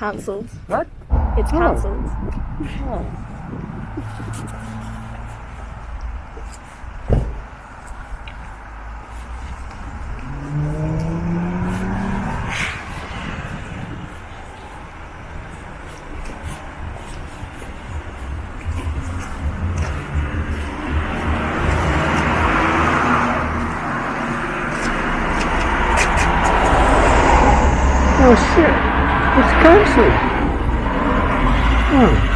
cancelled. What? It's cancelled. Oh shit, it's cancelled. Oh.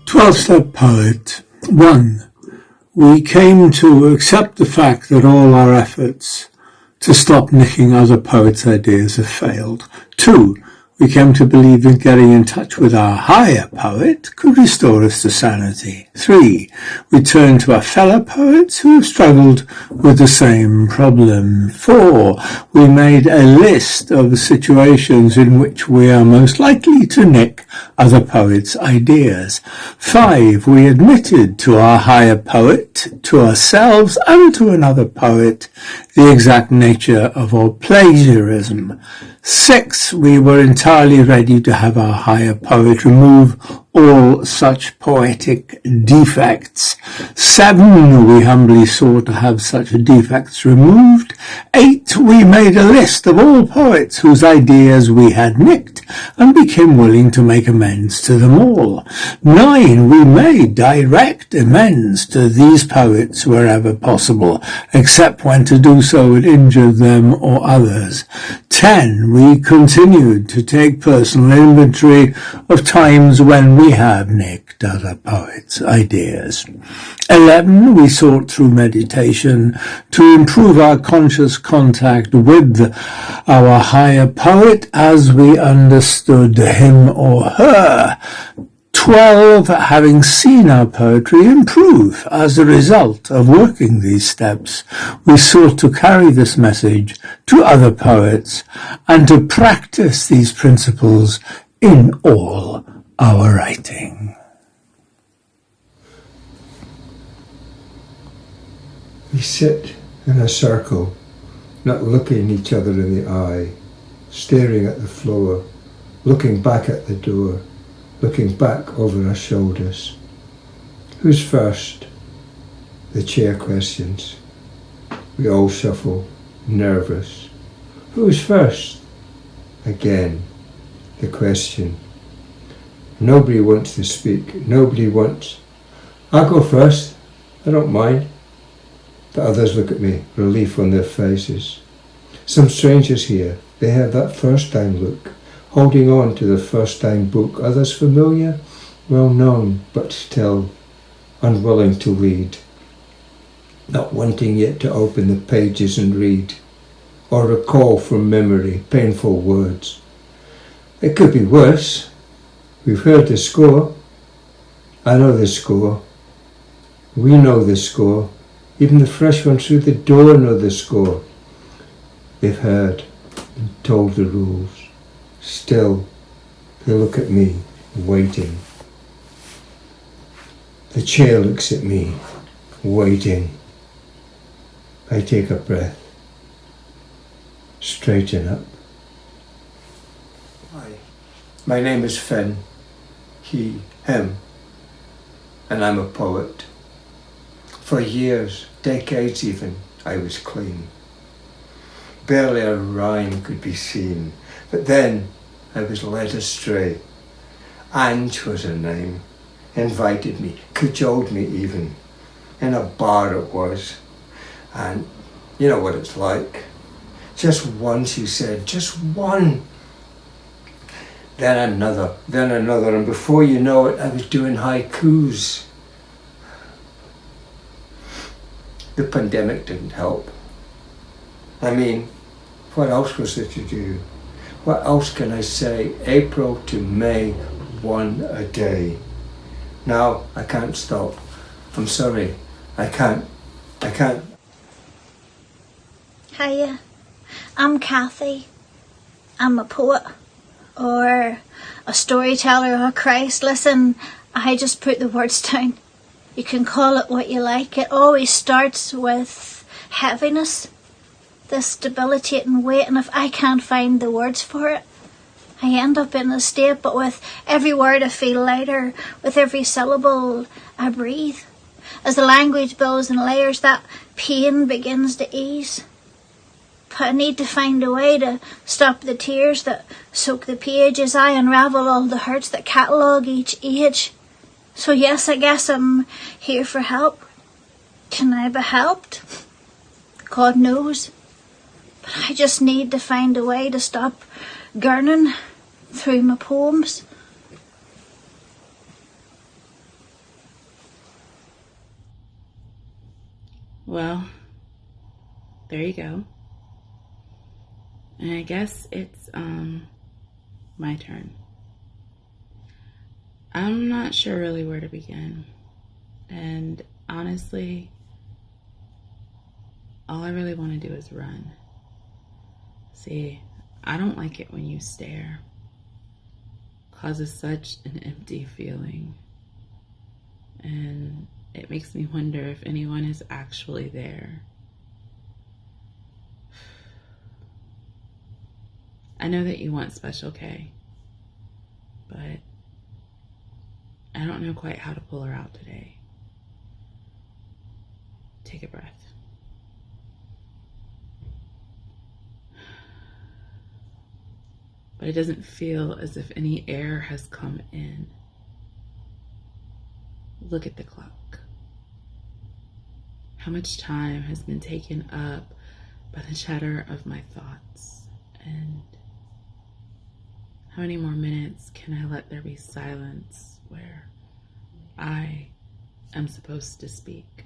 12-step poet. 1. We came to accept the fact that all our efforts to stop nicking other poets' ideas have failed. 2. We came to believe that getting in touch with our higher poet could restore us to sanity. 3. We turned to our fellow poets who have struggled with the same problem. 4. We made a list of situations in which we are most likely to nick other poets' ideas. 5. We admitted to our higher poet, to ourselves, and to another poet the exact nature of our plagiarism. 6. We were entirely ready to have our higher poet remove all such poetic defects. 7. We humbly sought to have such defects removed. 8. We made a list of all poets whose ideas we had nicked and became willing to make amends to them all. 9. We made direct amends to these poets wherever possible, except when to do so would injure them or others. 10. We continued to take personal inventory of times when we have nicked other poets' ideas. 11. We sought through meditation to improve our conscious contact with our higher poet as we understood him or her. 12. Having seen our poetry improve as a result of working these steps, we sought to carry this message to other poets and to practice these principles in all our writing. We sit in a circle, not looking each other in the eye, staring at the floor, looking back at the door, looking back over our shoulders. Who's first? The chair questions. We all shuffle, nervous. Who's first? Again, the question. Nobody wants to speak. Nobody wants. I'll go first. I don't mind. The others look at me, relief on their faces. Some strangers here, they have that first time look, holding on to the first time book. Others familiar, well known, but still unwilling to lead. Not wanting yet to open the pages and read, or recall from memory painful words. It could be worse. We've heard the score. I know the score. We know the score. Even the fresh ones through the door know the score. They've heard and told the rules. Still, they look at me, waiting. The chair looks at me, waiting. I take a breath. Straighten up. Hi, my name is Finn. He, him. And I'm a poet. For years, decades even, I was clean. Barely a rhyme could be seen, but then I was led astray. Ange was her name, invited me, cajoled me even. In a bar it was, and you know what it's like. Just one, she said, just one. Then another, and before you know it, I was doing haikus. The pandemic didn't help. I mean, what else was there to do? What else can I say? April to May, one a day. Now, I can't stop. I'm sorry. I can't. Hiya, I'm Cathy. I'm a poet. or a storyteller or Christ. Listen, I just put the words down. You can call it what you like. It always starts with heaviness, this debilitating weight, and if I can't find the words for it, I end up in a state, but with every word I feel lighter, with every syllable I breathe. As the language builds in layers, that pain begins to ease. But I need to find a way to stop the tears that soak the page as I unravel all the hurts that catalogue each age. So yes, I guess I'm here for help. Can I be helped? God knows. But I just need to find a way to stop gurning through my poems. Well, there you go. And I guess it's my turn. I'm not sure really where to begin. And honestly, all I really want to do is run. See, I don't like it when you stare. It causes such an empty feeling. And it makes me wonder if anyone is actually there. I know that you want Special K, but I don't know quite how to pull her out today. Take a breath. But it doesn't feel as if any air has come in. Look at the clock. How much time has been taken up by the chatter of my thoughts, and how many more minutes can I let there be silence where I am supposed to speak?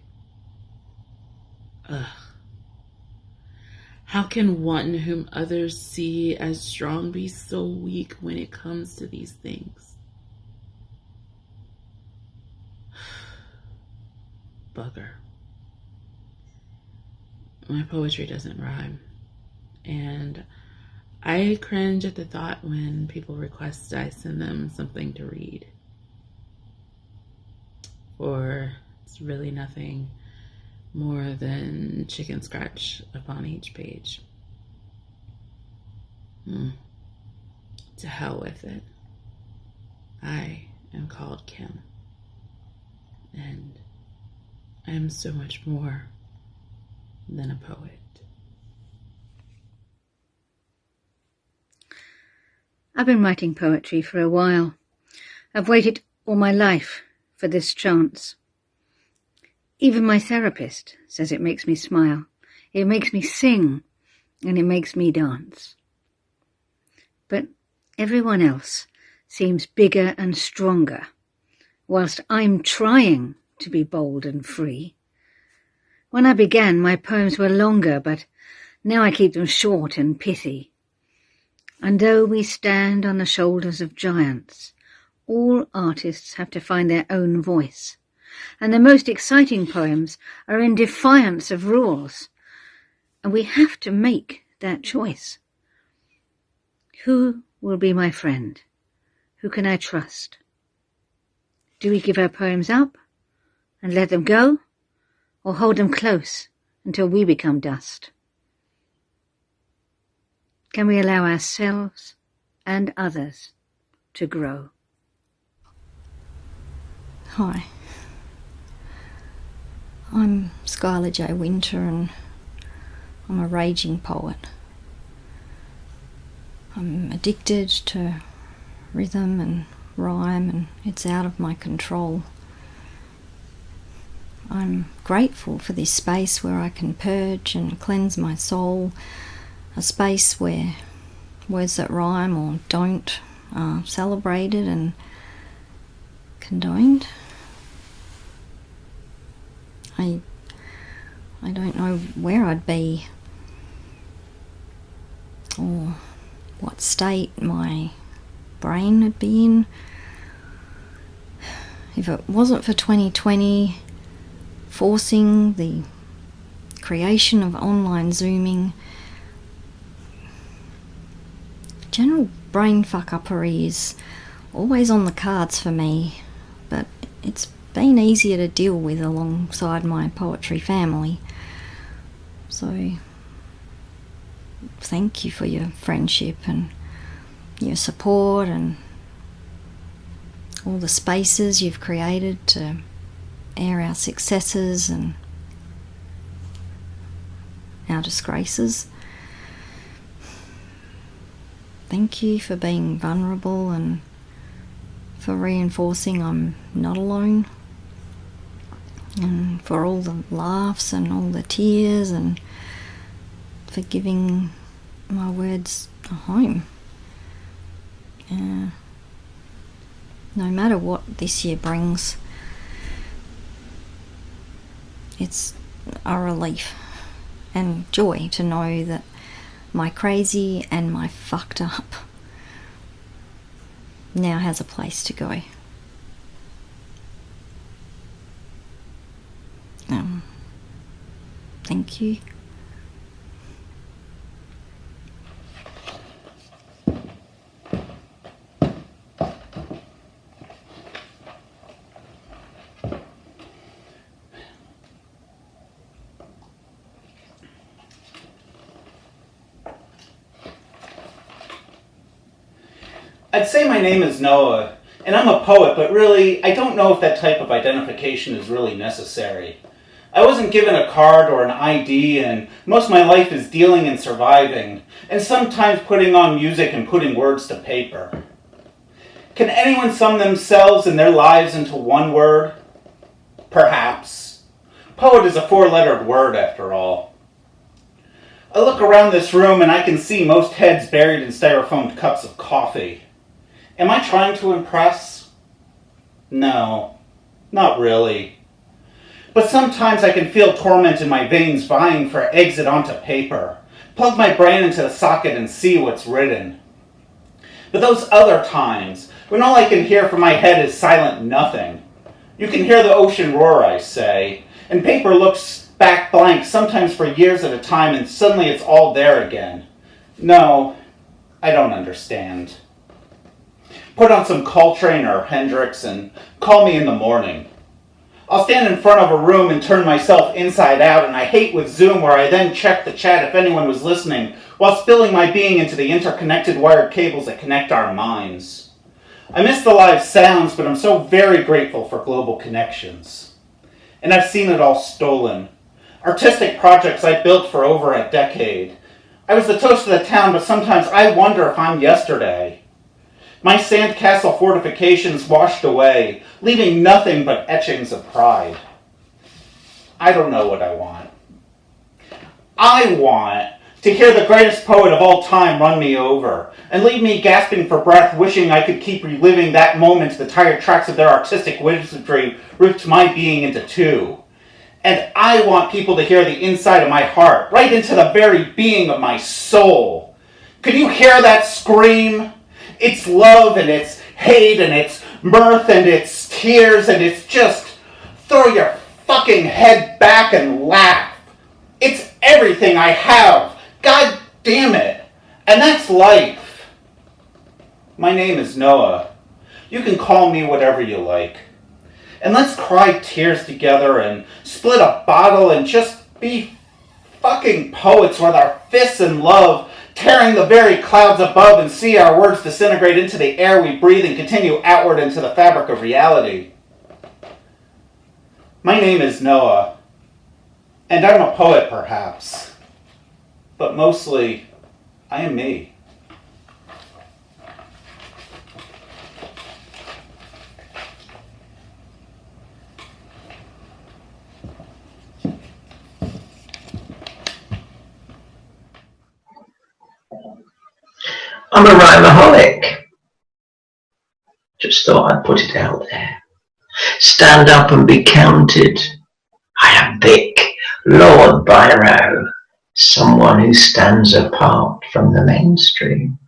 Ugh. How can one whom others see as strong be so weak when it comes to these things? Bugger. My poetry doesn't rhyme, and I cringe at the thought when people request I send them something to read. Or it's really nothing more than chicken scratch upon each page. To hell with it. I am called Kim, and I am so much more than a poet. I've been writing poetry for a while. I've waited all my life for this chance. Even my therapist says it makes me smile. It makes me sing, and it makes me dance. But everyone else seems bigger and stronger, whilst I'm trying to be bold and free. When I began, my poems were longer, but now I keep them short and pithy. And though we stand on the shoulders of giants, all artists have to find their own voice. And the most exciting poems are in defiance of rules. And we have to make that choice. Who will be my friend? Who can I trust? Do we give our poems up and let them go, or hold them close until we become dust? Can we allow ourselves and others to grow? Hi, I'm Skylar J. Wynter, and I'm a raging poet. I'm addicted to rhythm and rhyme, and it's out of my control. I'm grateful for this space where I can purge and cleanse my soul, a space where words that rhyme or don't are celebrated and condoned. I don't know where I'd be or what state my brain would be in if it wasn't for 2020 forcing the creation of online Zooming. General brain fuck-uppery is always on the cards for me, but it's been easier to deal with alongside my poetry family. So thank you for your friendship and your support and all the spaces you've created to air our successes and our disgraces. Thank you for being vulnerable and for reinforcing I'm not alone, and for all the laughs and all the tears, and for giving my words a home. No matter what this year brings, it's a relief and joy to know that my crazy and my fucked up now has a place to go. Thank you. I'd say my name is Noah, and I'm a poet, but really, I don't know if that type of identification is really necessary. I wasn't given a card or an ID, and most of my life is dealing and surviving, and sometimes putting on music and putting words to paper. Can anyone sum themselves and their lives into one word? Perhaps. Poet is a four-lettered word, after all. I look around this room and I can see most heads buried in styrofoam cups of coffee. Am I trying to impress? No, not really. But sometimes I can feel torment in my veins vying for exit onto paper. Plug my brain into the socket and see what's written. But those other times, when all I can hear from my head is silent nothing. You can hear the ocean roar, I say, and paper looks back blank, sometimes for years at a time, and suddenly it's all there again. No, I don't understand. Put on some Coltrane or Hendrix and call me in the morning. I'll stand in front of a room and turn myself inside out, and I hate with Zoom where I then check the chat if anyone was listening, while spilling my being into the interconnected wired cables that connect our minds. I miss the live sounds, but I'm so very grateful for global connections. And I've seen it all stolen. Artistic projects I built for over a decade. I was the toast of the town, but sometimes I wonder if I'm yesterday. My sandcastle fortifications washed away, leaving nothing but etchings of pride. I don't know what I want. I want to hear the greatest poet of all time run me over, and leave me gasping for breath, wishing I could keep reliving that moment the tired tracks of their artistic wizardry ripped my being into two. And I want people to hear the inside of my heart, right into the very being of my soul. Can you hear that scream? It's love and it's hate and it's mirth and it's tears and it's just throw your fucking head back and laugh. It's everything I have. God damn it. And that's life. My name is Noah. You can call me whatever you like. And let's cry tears together and split a bottle and just be fucking poets with our fists in love, tearing the very clouds above, and see our words disintegrate into the air we breathe and continue outward into the fabric of reality. My name is Noah, and I'm a poet perhaps, but mostly I am me. I'm a rhymeaholic. Just thought I'd put it out there. Stand up and be counted. I am Vic, Lord Biro, someone who stands apart from the mainstream.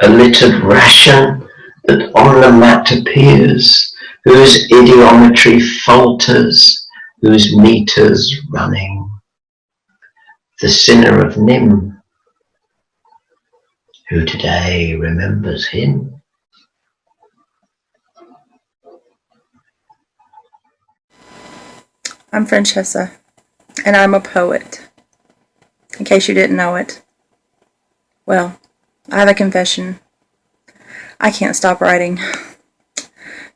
A littered ration that on the mat appears, whose idiometry falters, whose meters running. The sinner of Nim, who today remembers him. I'm Franchesa, and I'm a poet, in case you didn't know it. Well, I have a confession. I can't stop writing.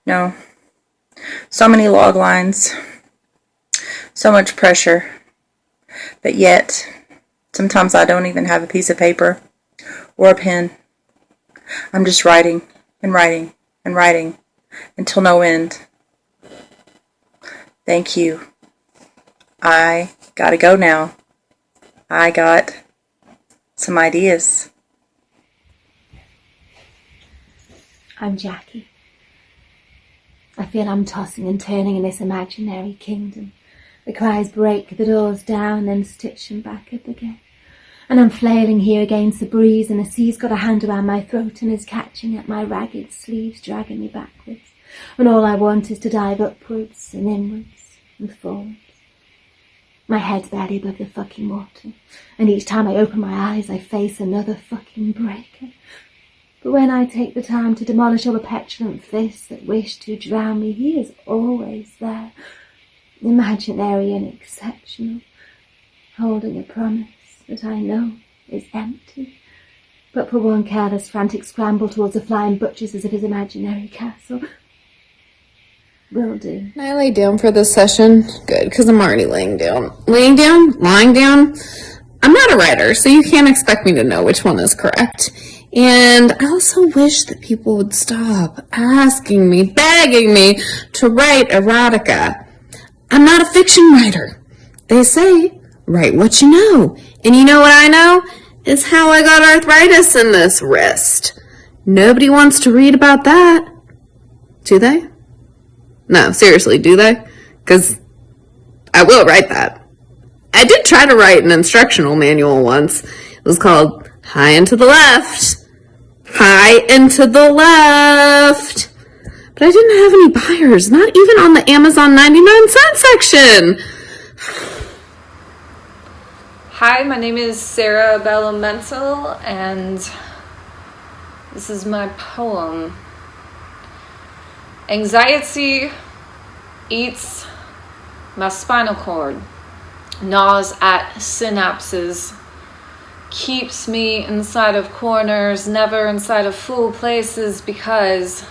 No. So many log lines. So much pressure. But yet, sometimes I don't even have a piece of paper or a pen. I'm just writing and writing and writing until no end. Thank you. I gotta go now. I got some ideas. I'm Jackie. I feel I'm tossing and turning in this imaginary kingdom. The cries break the doors down and stitch them back up again. And I'm flailing here against the breeze, and the sea's got a hand around my throat and is catching at my ragged sleeves, dragging me backwards. And all I want is to dive upwards and inwards and forwards. My head's barely above the fucking water, and each time I open my eyes I face another fucking breaker. But when I take the time to demolish all the petulant fists that wish to drown me, he is always there, imaginary and exceptional, holding a promise that I know is empty, but for one careless frantic scramble towards the flying butchers of his imaginary castle. Will do. Can I lay down for this session? Good, because I'm already laying down. Laying down? Lying down? I'm not a writer, so you can't expect me to know which one is correct. And I also wish that people would stop asking me, begging me to write erotica. I'm not a fiction writer. They say, write what you know. And you know what I know? Is how I got arthritis in this wrist. Nobody wants to read about that. Do they? No, seriously, do they? Because I will write that. I did try to write an instructional manual once. It was called High and to the Left. High and to the left. But I didn't have any buyers, not even on the Amazon 99-cent section. Hi, my name is Sarah Bellum-Mental, and this is my poem. Anxiety eats my spinal cord, gnaws at synapses, keeps me inside of corners, never inside of full places, because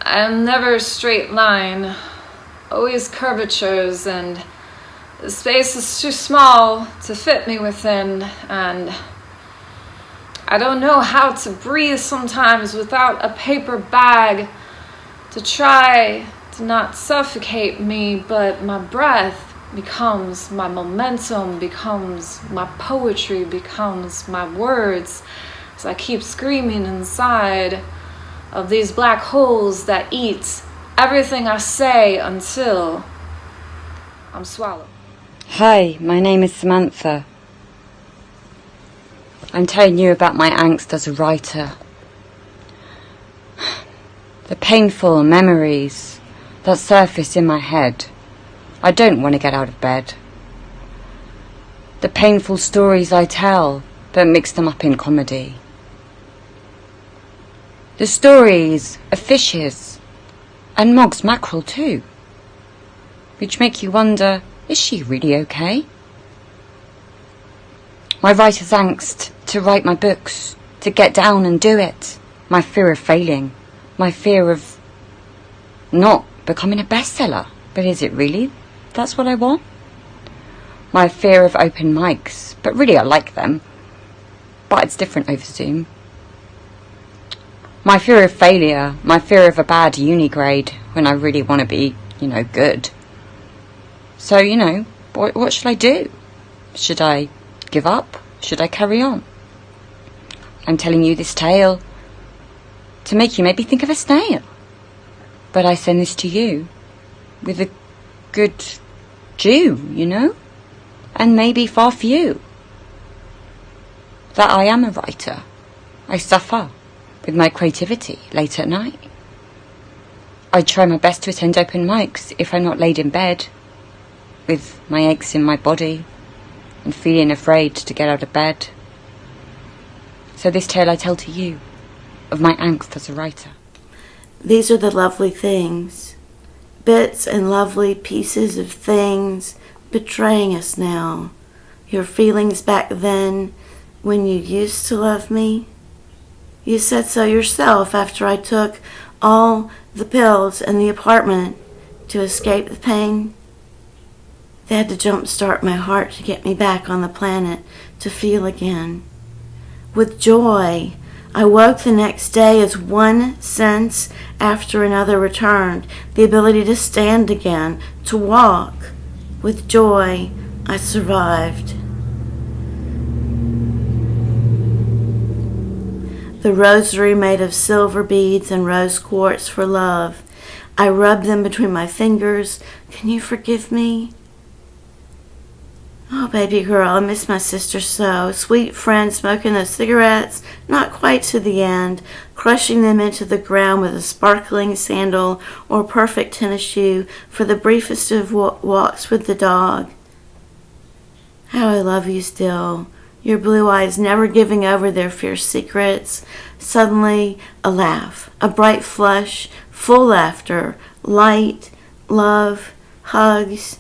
I'm never a straight line, always curvatures, and the space is too small to fit me within, and I don't know how to breathe sometimes without a paper bag to try to not suffocate me, but my breath becomes my momentum, becomes my poetry, becomes my words, as I keep screaming inside of these black holes that eat everything I say until I'm swallowed. Hi, my name is Samantha. I'm telling you about my angst as a writer. The painful memories that surface in my head. I don't want to get out of bed. The painful stories I tell, but mix them up in comedy. The stories of fishes, and Mog's mackerel too, which make you wonder, is she really okay? My writer's angst to write my books, to get down and do it. My fear of failing, my fear of not becoming a bestseller. But is it really? That's what I want? My fear of open mics, but really I like them. But it's different over Zoom. My fear of failure, my fear of a bad uni grade when I really want to be, good. So, what should I do? Should I give up? Should I carry on? I'm telling you this tale to make you maybe think of a snail. But I send this to you with a good Jew, and maybe far few. That I am a writer. I suffer with my creativity late at night. I try my best to attend open mics if I'm not laid in bed with my aches in my body and feeling afraid to get out of bed. So this tale I tell to you, of my angst as a writer. These are the lovely things, bits and lovely pieces of things betraying us now. Your feelings back then when you used to love me. You said so yourself after I took all the pills in the apartment to escape the pain. They had to jumpstart my heart to get me back on the planet to feel again. With joy, I woke the next day as one sense after another returned, the ability to stand again, to walk. With joy, I survived. The rosary made of silver beads and rose quartz for love. I rubbed them between my fingers. Can you forgive me? Oh, baby girl, I miss my sister so. Sweet friend smoking those cigarettes, not quite to the end, crushing them into the ground with a sparkling sandal or perfect tennis shoe for the briefest of walks with the dog. How I love you still. Your blue eyes never giving over their fierce secrets. Suddenly, a laugh, a bright flush, full laughter, light, love, hugs.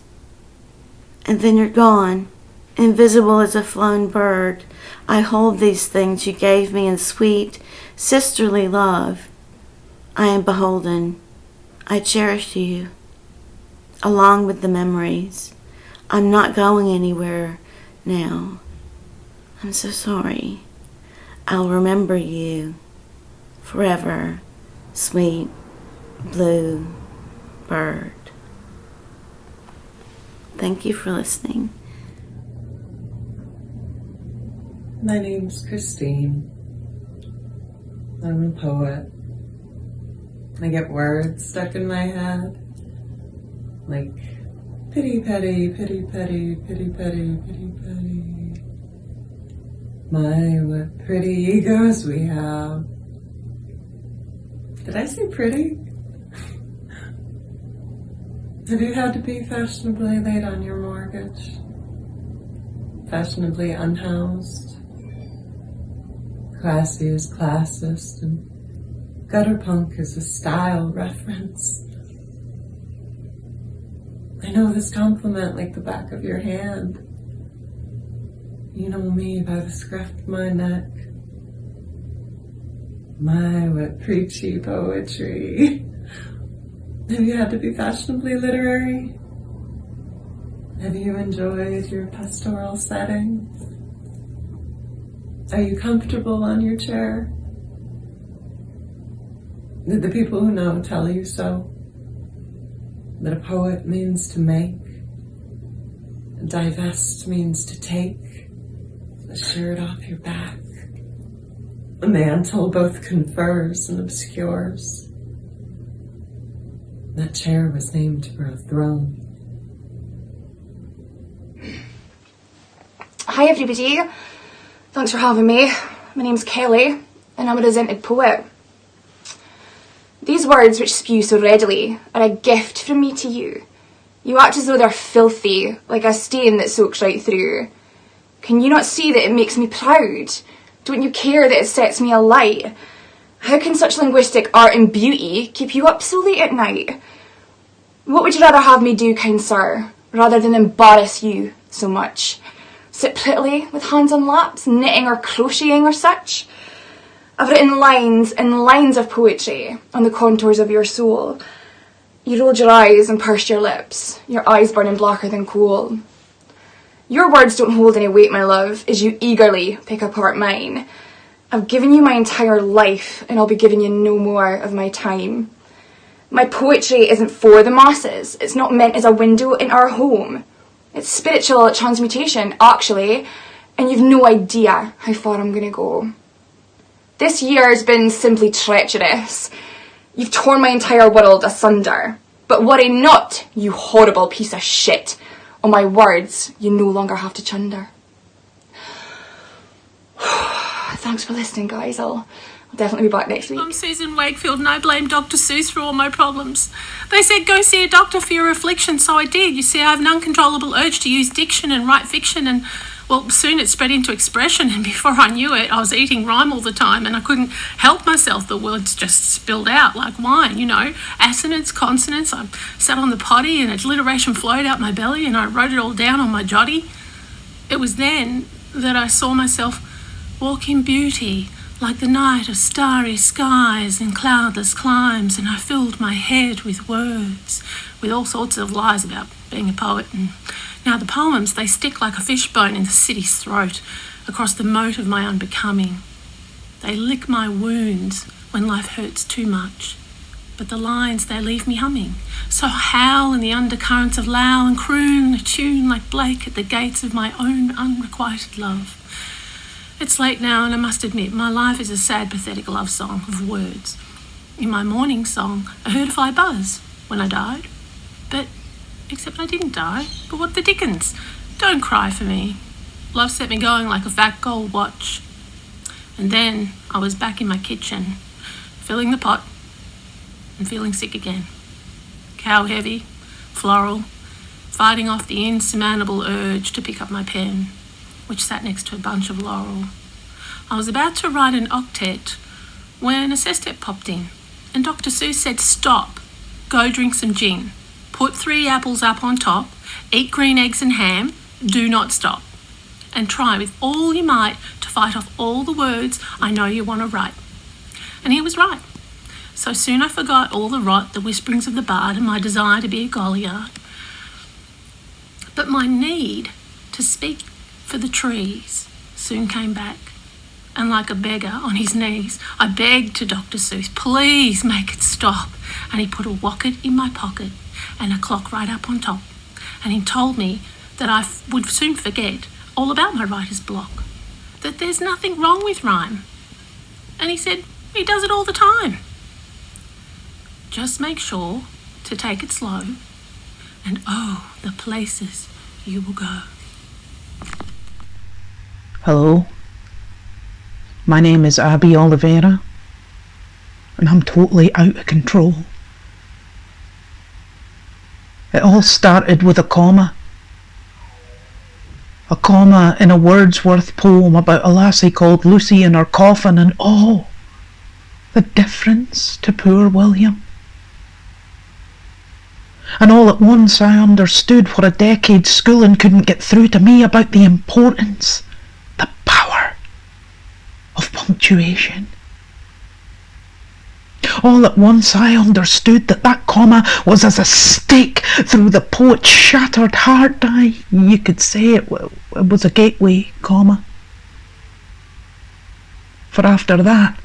And then you're gone, invisible as a flown bird. I hold these things you gave me in sweet, sisterly love. I am beholden. I cherish you, along with the memories. I'm not going anywhere now. I'm so sorry. I'll remember you forever, sweet blue bird. Thank you for listening. My name's Christine. I'm a poet. I get words stuck in my head, like pity petty, pity petty, pity petty, pity petty. My, what pretty egos we have. Did I say pretty? Have you had to be fashionably late on your mortgage? Fashionably unhoused? Classy is classist, and gutter punk is a style reference. I know this compliment like the back of your hand. You know me by the scruff of my neck. My, what preachy poetry. Have you had to be fashionably literary? Have you enjoyed your pastoral setting? Are you comfortable on your chair? Did the people who know tell you so? That a poet means to make, a divest means to take the shirt off your back. A mantle both confers and obscures. That chair was named for a throne. Hi everybody, thanks for having me. My name's Kelly and I'm a resented poet. These words which spew so readily are a gift from me to you. You act as though they're filthy, like a stain that soaks right through. Can you not see that it makes me proud? Don't you care that it sets me alight? How can such linguistic art and beauty keep you up so late at night? What would you rather have me do, kind sir, rather than embarrass you so much? Sit prettily with hands on laps, knitting or crocheting or such? I've written lines and lines of poetry on the contours of your soul. You rolled your eyes and pursed your lips, your eyes burning blacker than coal. Your words don't hold any weight, my love, as you eagerly pick apart mine. I've given you my entire life, and I'll be giving you no more of my time. My poetry isn't for the masses. It's not meant as a window in our home. It's spiritual transmutation, actually, and you've no idea how far I'm going to go. This year has been simply treacherous. You've torn my entire world asunder. But worry not, you horrible piece of shit. On my words, you no longer have to chunder. thanks for listening, guys. I'll definitely be back next week. I'm Susan Wakefield and I blame Dr. Seuss for all my problems. They said go see a doctor for your affliction, so I did. You see, I have an uncontrollable urge to use diction and write fiction, and well, soon it spread into expression, and before I knew it, I was eating rhyme all the time and I couldn't help myself. The words just spilled out like wine, you know, assonance, consonants. I sat on the potty and alliteration flowed out my belly and I wrote it all down on my jotty. It was then that I saw myself walk in beauty, like the night of starry skies and cloudless climes, and I filled my head with words, with all sorts of lies about being a poet. And now the poems, they stick like a fishbone in the city's throat, across the moat of my unbecoming. They lick my wounds when life hurts too much, but the lines, they leave me humming. So I howl in the undercurrents of Low and croon a tune like Blake at the gates of my own unrequited love. It's late now, and I must admit, my life is a sad, pathetic love song of words. In my morning song, I heard a fly buzz when I died. But, except I didn't die. But what the dickens? Don't cry for me. Love set me going like a fat gold watch. And then I was back in my kitchen, filling the pot and feeling sick again. Cow heavy, floral, fighting off the insurmountable urge to pick up my pen, which sat next to a bunch of laurel. I was about to write an octet when a sestet popped in, and Dr. Seuss said, "Stop, go drink some gin, put 3 apples up on top, eat green eggs and ham, do not stop, and try with all your might to fight off all the words I know you want to write." And he was right. So soon I forgot all the rot, the whisperings of the bard, and my desire to be a Goliath. But my need to speak for the trees soon came back, and like a beggar on his knees, I begged to Dr. Seuss, please make it stop. And he put a wocket in my pocket and a clock right up on top, and he told me that I would soon forget all about my writer's block, that there's nothing wrong with rhyme. And he said he does it all the time. Just make sure to take it slow, and oh, the places you will go. Hello, my name is Abbey Olivier, and I'm totally out of control. It all started with a comma. A comma in a Wordsworth poem about a lassie called Lucy in her coffin, and oh, the difference to poor William. And all at once I understood what a decade's schooling couldn't get through to me about the importance, the power of punctuation. All at once I understood that that comma was as a stake through the poet's shattered heart. You could say it was a gateway comma. For after that,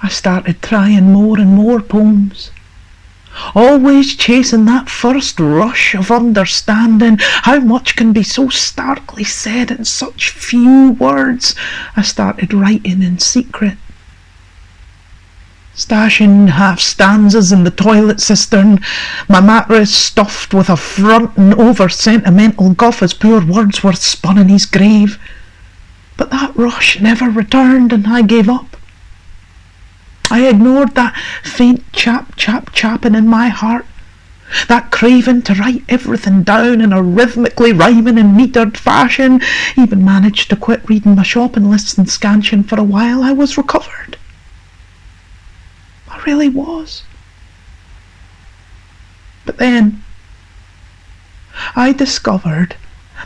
I started trying more and more poems, always chasing that first rush of understanding. How much can be so starkly said in such few words? I started writing in secret, stashing half stanzas in the toilet cistern, my mattress stuffed with a frontin' over sentimental guff as poor Wordsworth spun in his grave. But that rush never returned, and I gave up. I ignored that faint chapping in my heart, that craving to write everything down in a rhythmically rhyming and metered fashion. Even managed to quit reading my shopping lists and scansion for a while. I was recovered. I really was. But then I discovered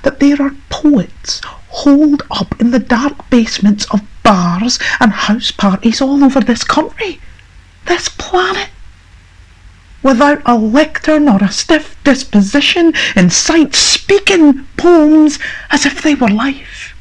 that there are poets holed up in the dark basements of bars and house parties all over this country, this planet, without a lectern or a stiff disposition, in sight, speaking poems as if they were life.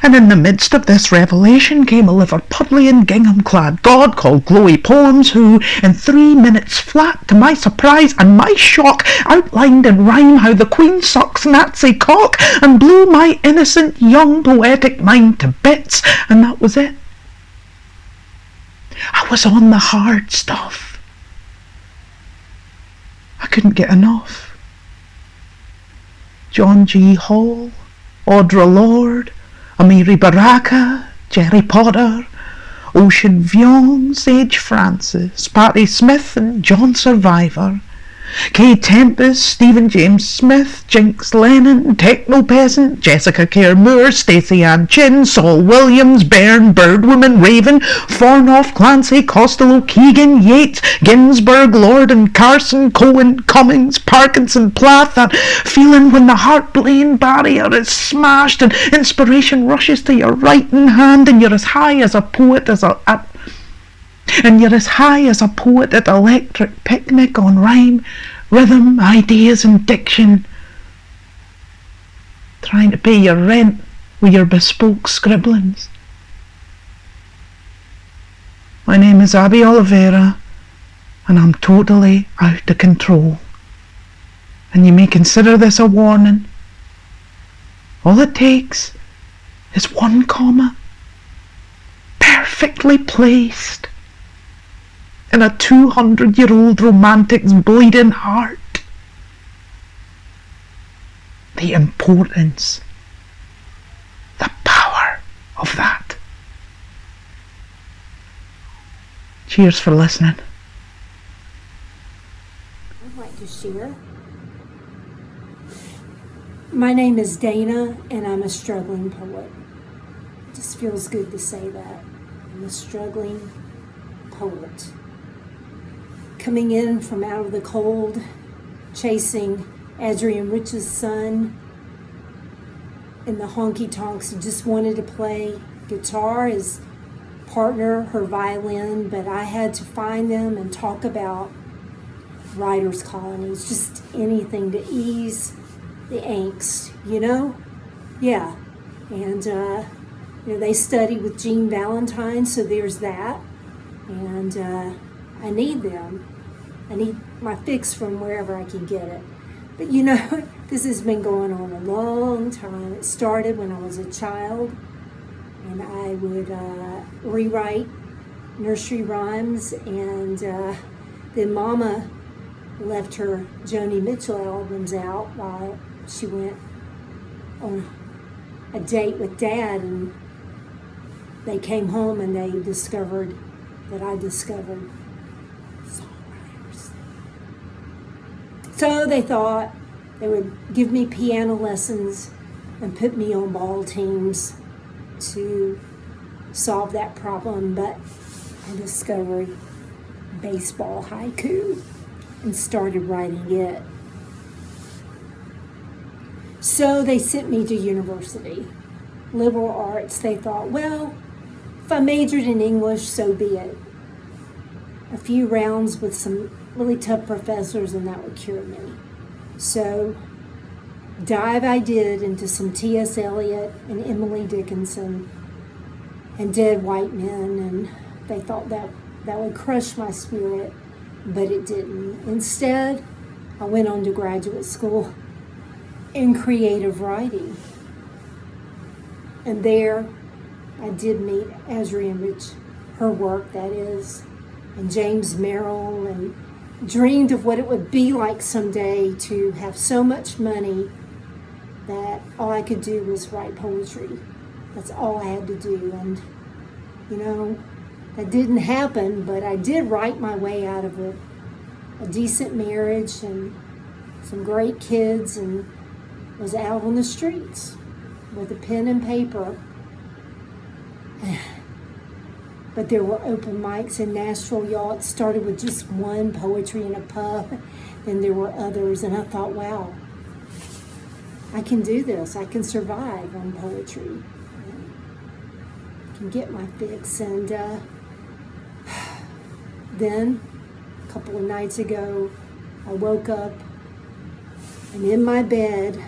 And in the midst of this revelation came a Liverpudlian gingham-clad god called Glowy Poems, who, in 3 minutes flat, to my surprise and my shock, outlined in rhyme how the Queen sucks Nazi cock, and blew my innocent young poetic mind to bits, and that was it. I was on the hard stuff. I couldn't get enough. John G. Hall, Audre Lorde, Amiri Baraka, Jerry Potter, Ocean Vuong, Sage Francis, Patty Smith and John Survivor, Kay Tempest, Stephen James Smith, Jinx Lennon, Techno Peasant, Jessica Kerr Moore, Stacey Ann Chin, Saul Williams, Byrne, Birdwoman, Raven, Fornoff, Clancy, Costello, Keegan, Yates, Ginsberg, Lord and Carson, Cohen, Cummings, Parkinson, Plath, that feeling when the heart-brain barrier is smashed and inspiration rushes to your writing hand and you're as high as a poet at electric picnic on rhyme, rhythm, ideas and diction, trying to pay your rent with your bespoke scribblings. My name is Abbey Olivier and I'm totally out of control. And you may consider this a warning. All it takes is one comma, perfectly placed, in a 200-year-old romantic's bleeding heart. The importance, the power of that. Cheers for listening. I'd like to share. My name is Dana, and I'm a struggling poet. It just feels good to say that. I'm a struggling poet. Coming in from out of the cold, chasing Adrian Rich's son in the honky-tonks who just wanted to play guitar, his partner, her violin, but I had to find them and talk about writers' colonies, just anything to ease the angst, you know? Yeah. And, they study with Jean Valentine, so there's that. And I need them. I need my fix from wherever I can get it. But this has been going on a long time. It started when I was a child, and I would rewrite nursery rhymes, and then Mama left her Joni Mitchell albums out while she went on a date with Dad, and they came home and they discovered that I discovered songwriters. So they thought they would give me piano lessons and put me on ball teams to solve that problem, but I discovered baseball haiku and started writing it. So they sent me to university. Liberal arts, they thought, well, if I majored in English, so be it. A few rounds with some really tough professors and that would cure me. So dive I did into some T.S. Eliot and Emily Dickinson and dead white men, and they thought that would crush my spirit, but it didn't. Instead, I went on to graduate school in creative writing. And there I did meet Adrian Rich, her work that is, and James Merrill, and dreamed of what it would be like someday to have so much money that all I could do was write poetry. That's all I had to do. And, that didn't happen, but I did write my way out of a decent marriage and some great kids, and was out on the streets with a pen and paper. But there were open mics in Nashville, y'all. It started with just one, poetry in a pub. Then there were others, and I thought, wow, I can do this. I can survive on poetry. I can get my fix. And then, a couple of nights ago, I woke up, and in my bed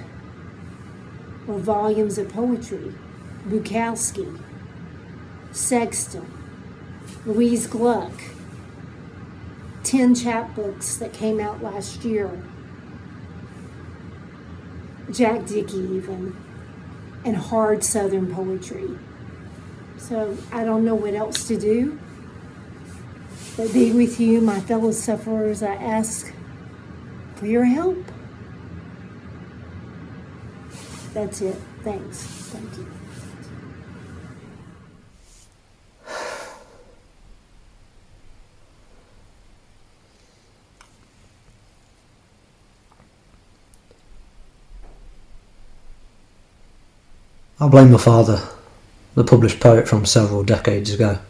were volumes of poetry. Bukowski, Sexton, Louise Gluck, 10 chapbooks that came out last year, Jack Dickey even, and hard Southern poetry. So I don't know what else to do, but be with you, my fellow sufferers. I ask for your help. That's it. Thanks. Thank you. I blame my father, the published poet from several decades ago.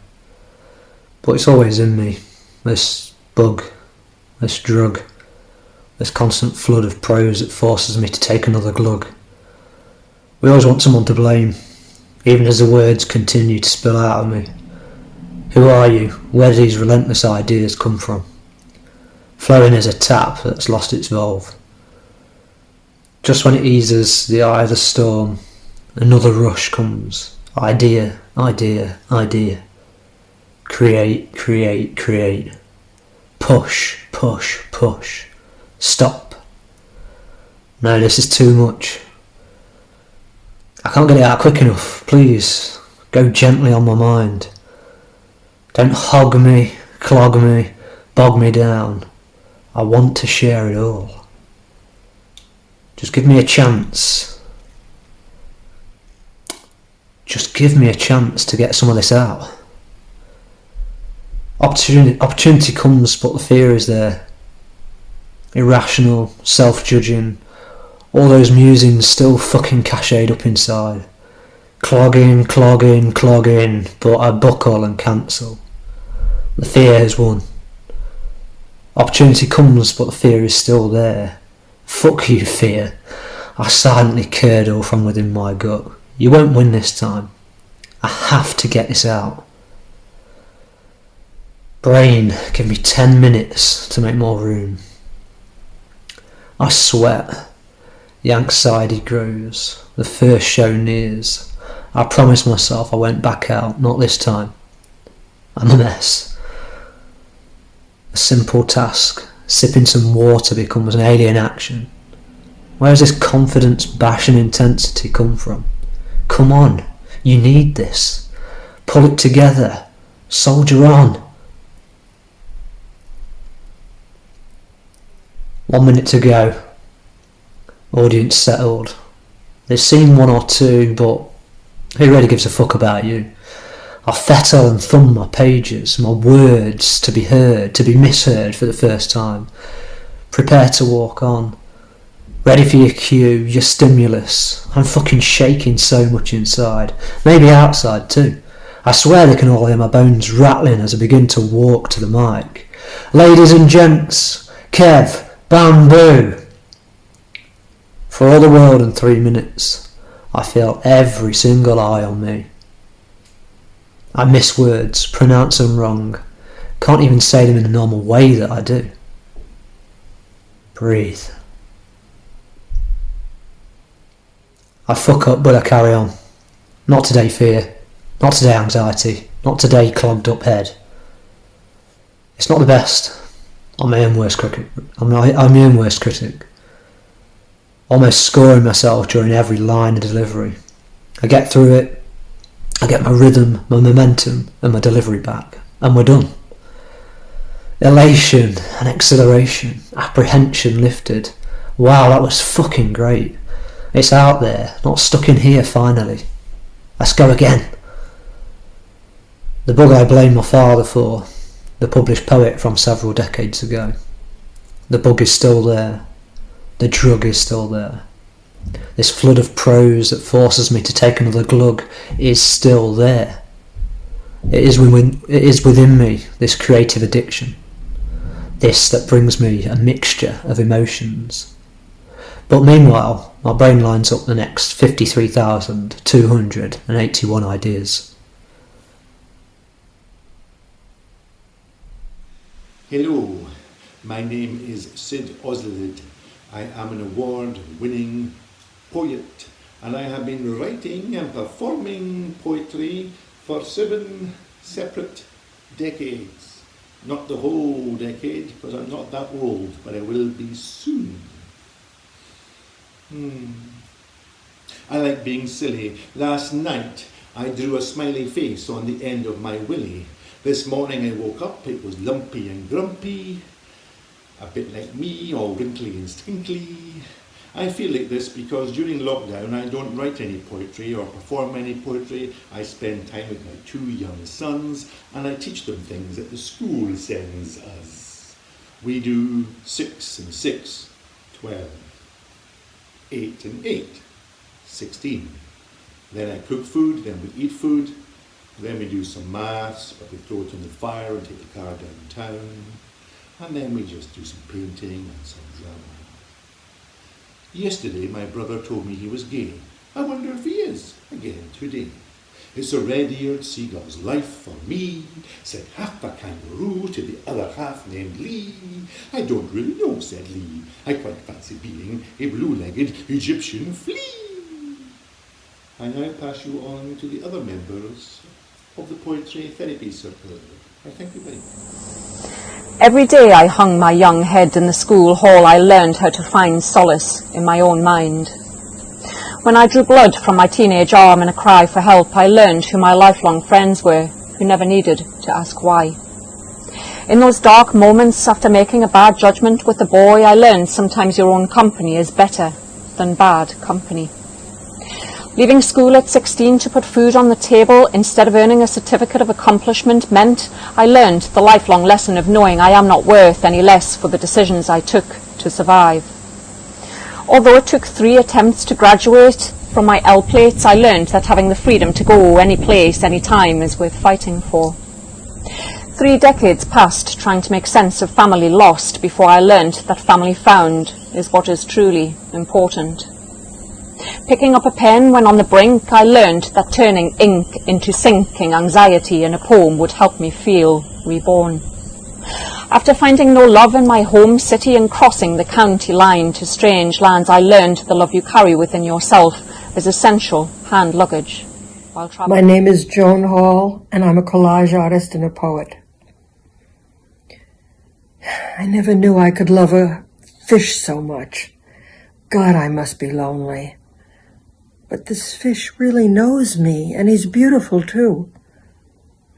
But it's always in me, this bug, this drug, this constant flood of prose that forces me to take another glug. We always want someone to blame, even as the words continue to spill out of me. Who are you? Where do these relentless ideas come from? Flowing as a tap that's lost its valve. Just when it eases the eye of the storm, another rush comes. Idea, idea, idea. Create, create, create. Push, push, push. Stop. No, this is too much. I can't get it out quick enough. Please, go gently on my mind. Don't hog me, clog me, bog me down. I want to share it all. Just give me a chance. Just give me a chance to get some of this out. Opportunity comes, but the fear is there. Irrational, self-judging, all those musings still fucking cached up inside. Clogging, clogging, clogging, but I buckle and cancel. The fear has won. Opportunity comes, but the fear is still there. Fuck you, fear. I silently curdle from within my gut. You won't win this time. I have to get this out. Brain, give me 10 minutes to make more room. I sweat. The anxiety grows. The first show nears. I promised myself I went back out, not this time. I'm a mess. A simple task, sipping some water, becomes an alien action. Where does this confidence, bashing intensity come from? Come on, you need this. Pull it together. Soldier on. 1 minute to go. Audience settled. They've seen one or two, but who really gives a fuck about you? I fettle and thumb my pages, my words to be heard, to be misheard for the first time. Prepare to walk on. Ready for your cue, your stimulus. I'm fucking shaking so much inside. Maybe outside too. I swear they can all hear my bones rattling as I begin to walk to the mic. Ladies and gents, Kev, Bamboo. For all the world in 3 minutes, I feel every single eye on me. I miss words, pronounce them wrong, can't even say them in the normal way that I do. Breathe. I fuck up, but I carry on. Not today, fear. Not today, anxiety. Not today, clogged up head. It's not the best. I'm my own worst critic. I'm my own worst critic. Almost scoring myself during every line of delivery. I get through it. I get my rhythm, my momentum, and my delivery back, and we're done. Elation and exhilaration, apprehension lifted. Wow, that was fucking great. It's out there, not stuck in here finally. Let's go again. The bug I blame my father for, the published poet from several decades ago. The bug is still there. The drug is still there. This flood of prose that forces me to take another glug is still there. It is within me, this creative addiction. This that brings me a mixture of emotions. But meanwhile, my brain lines up the next 53,281 ideas. Hello, my name is Sid Ozalid. I am an award-winning poet, and I have been writing and performing poetry for 7 separate decades. Not the whole decade, because I'm not that old, but I will be soon. I like being silly. Last night I drew a smiley face on the end of my willy. This morning I woke up, it was lumpy and grumpy, a bit like me, all wrinkly and stinkly. I feel like this because during lockdown I don't write any poetry or perform any poetry. I spend time with my 2 young sons and I teach them things that the school sends us. We do 6 and 6, 12, 8 and 8, 16, Then I cook food, then we eat food, then we do some maths, or we throw it in the fire and take the car downtown, and then we just do some painting and some drama. Yesterday my brother told me he was gay. I wonder if he is again today. It's a red-eared seagull's life for me, said half a kangaroo to the other half named Lee. I don't really know, said Lee. I quite fancy being a blue-legged Egyptian flea. I now pass you on to the other members of the Poetry Therapy Circle. I thank you very much. Every day I hung my young head in the school hall, I learned how to find solace in my own mind. When I drew blood from my teenage arm in a cry for help, I learned who my lifelong friends were, who never needed to ask why. In those dark moments after making a bad judgment with a boy, I learned sometimes your own company is better than bad company. Leaving school at 16 to put food on the table instead of earning a certificate of accomplishment meant I learned the lifelong lesson of knowing I am not worth any less for the decisions I took to survive. Although it took 3 attempts to graduate from my L plates, I learned that having the freedom to go any place, any time is worth fighting for. 3 decades passed trying to make sense of family lost before I learned that family found is what is truly important. Picking up a pen when on the brink, I learned that turning ink into sinking anxiety in a poem would help me feel reborn. After finding no love in my home city and crossing the county line to strange lands, I learned the love you carry within yourself is essential hand luggage while traveling. My name is Joan Hall, and I'm a collage artist and a poet. I never knew I could love a fish so much. God, I must be lonely. But this fish really knows me, and he's beautiful too.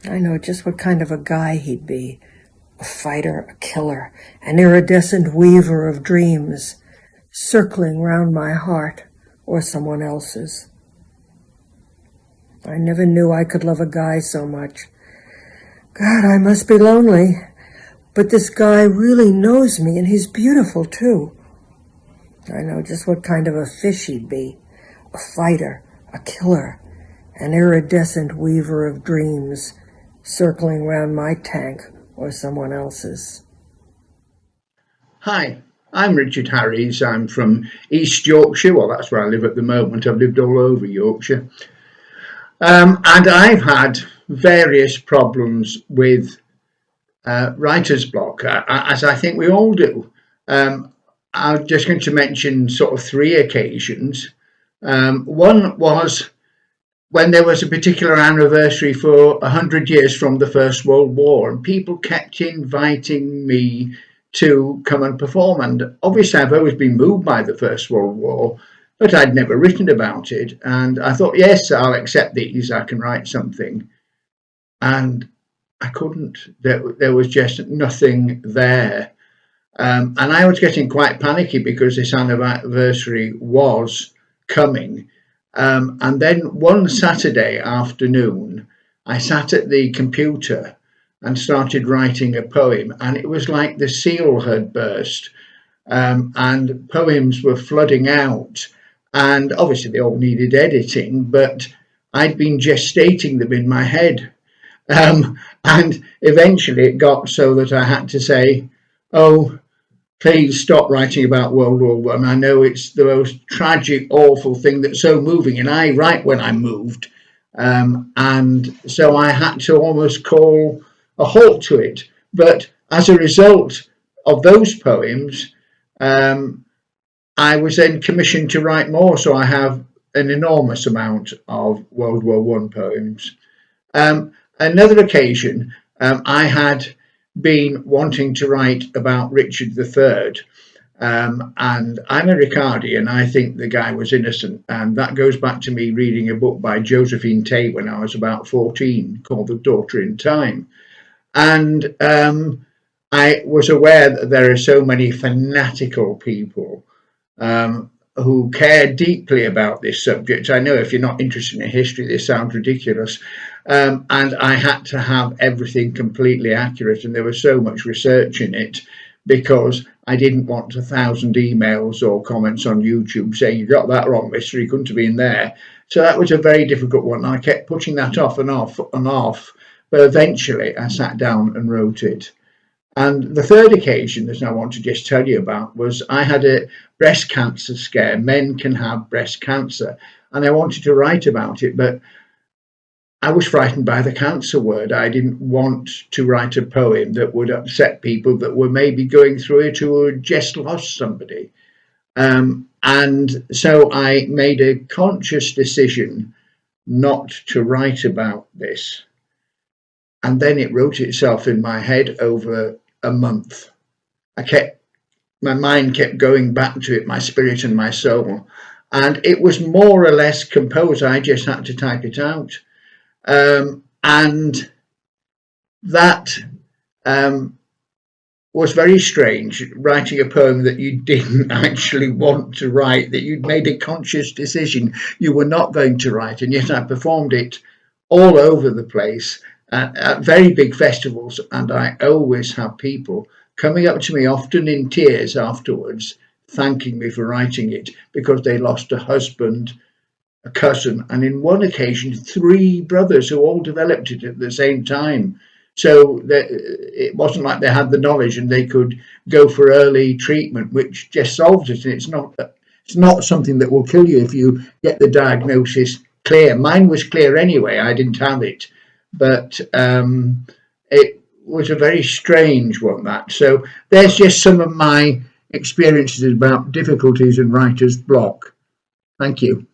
I know just what kind of a guy he'd be. A fighter, a killer, an iridescent weaver of dreams, circling round my heart or someone else's. I never knew I could love a guy so much. God, I must be lonely. But this guy really knows me, and he's beautiful too. I know just what kind of a fish he'd be. A fighter, a killer, an iridescent weaver of dreams, circling round my tank or someone else's. Hi, I'm Richard Harries. I'm from East Yorkshire. Well, that's where I live at the moment. I've lived all over Yorkshire. And I've had various problems with writer's block, as I think we all do. I'm just going to mention sort of 3 occasions. One was when there was a particular anniversary for 100 years from the First World War, and people kept inviting me to come and perform. And obviously I've always been moved by the First World War, but I'd never written about it. And I thought, yes, I'll accept these, I can write something. And I couldn't. There was just nothing there. And I was getting quite panicky because this anniversary was coming. And then one Saturday afternoon, I sat at the computer and started writing a poem, and it was like the seal had burst, and poems were flooding out, and obviously they all needed editing, but I'd been gestating them in my head, and eventually it got so that I had to say, oh, please stop writing about World War I. I know it's the most tragic, awful thing that's so moving, and I write when I'm moved. And so I had to almost call a halt to it. But as a result of those poems, I was then commissioned to write more. So I have an enormous amount of World War I poems. Another occasion, I had been wanting to write about Richard III, and I'm a Ricardian. I think the guy was innocent, and that goes back to me reading a book by Josephine Tate when I was about 14 called The Daughter in Time, and I was aware that there are so many fanatical people who care deeply about this subject. I know if you're not interested in history, this sounds ridiculous. And I had to have everything completely accurate, and there was so much research in it because I didn't want 1,000 emails or comments on YouTube saying you got that wrong, mister, you couldn't have been there. So that was a very difficult one. I kept putting that off and off and off, but eventually I sat down and wrote it. And the third occasion that I want to just tell you about was I had a breast cancer scare. Men can have breast cancer. And I wanted to write about it, but I was frightened by the cancer word. I didn't want to write a poem that would upset people that were maybe going through it who had just lost somebody. And so I made a conscious decision not to write about this. And then it wrote itself in my head over a month. My mind kept going back to it, my spirit and my soul. And it was more or less composed. I just had to type it out. And that was very strange, writing a poem that you didn't actually want to write, that you'd made a conscious decision you were not going to write, and yet I performed it all over the place at very big festivals, and I always have people coming up to me, often in tears afterwards, thanking me for writing it because they lost a husband, a cousin, and in one occasion 3 brothers who all developed it at the same time. So it wasn't like they had the knowledge and they could go for early treatment, which just solves it. And it's not something that will kill you if you get the diagnosis clear. Mine was clear anyway. I didn't have it, but it was a very strange one. That so there's just some of my experiences about difficulties in writer's block. Thank you.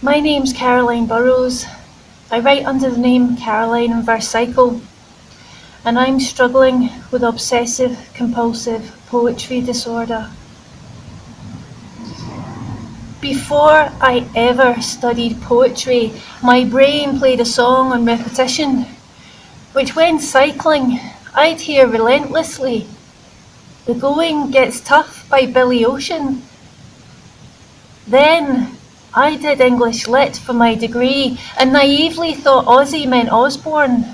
My name's Caroline Burrows. I write under the name Caroline in Verse Cycle, and I'm struggling with obsessive compulsive poetry disorder. Before I ever studied poetry, my brain played a song on repetition, which when cycling I'd hear relentlessly. The Going Gets Tough by Billy Ocean. Then I did English Lit for my degree and naively thought Aussie meant Osborne.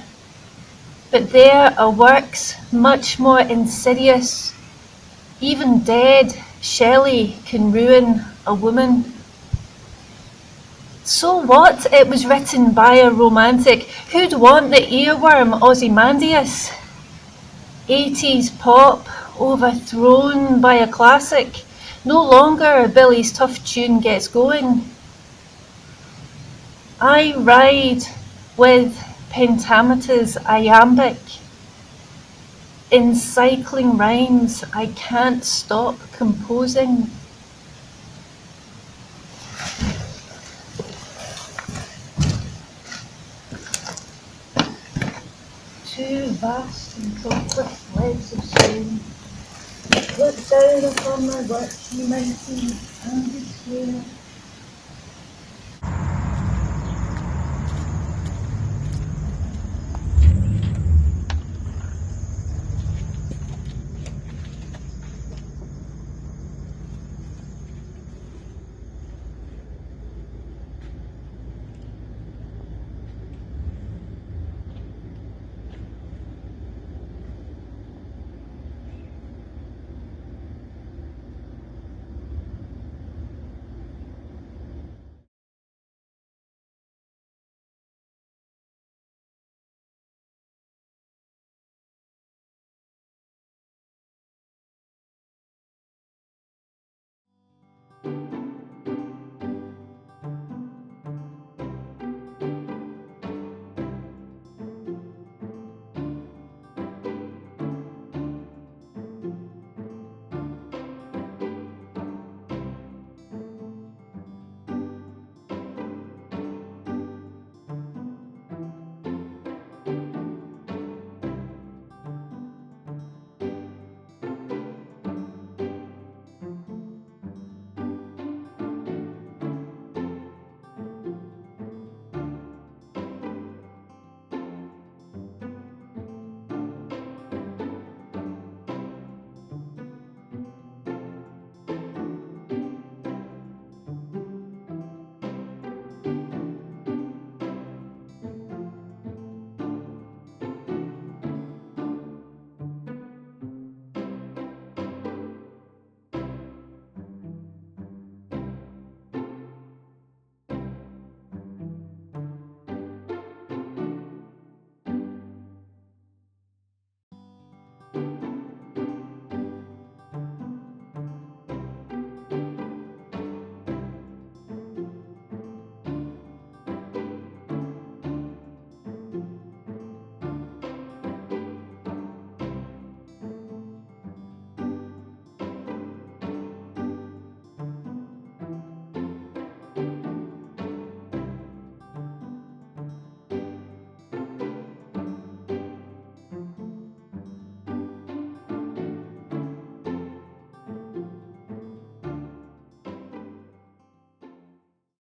But there are works much more insidious. Even dead, Shelley can ruin a woman. So what? It was written by a romantic. Who'd want the earworm Ozymandias? 80s pop overthrown by a classic. No longer Billy's tough tune gets going. I ride with pentameter's iambic. In cycling rhymes, I can't stop composing. Two vast and complex legs of stone. Look down upon my work, you mighty and swear. you.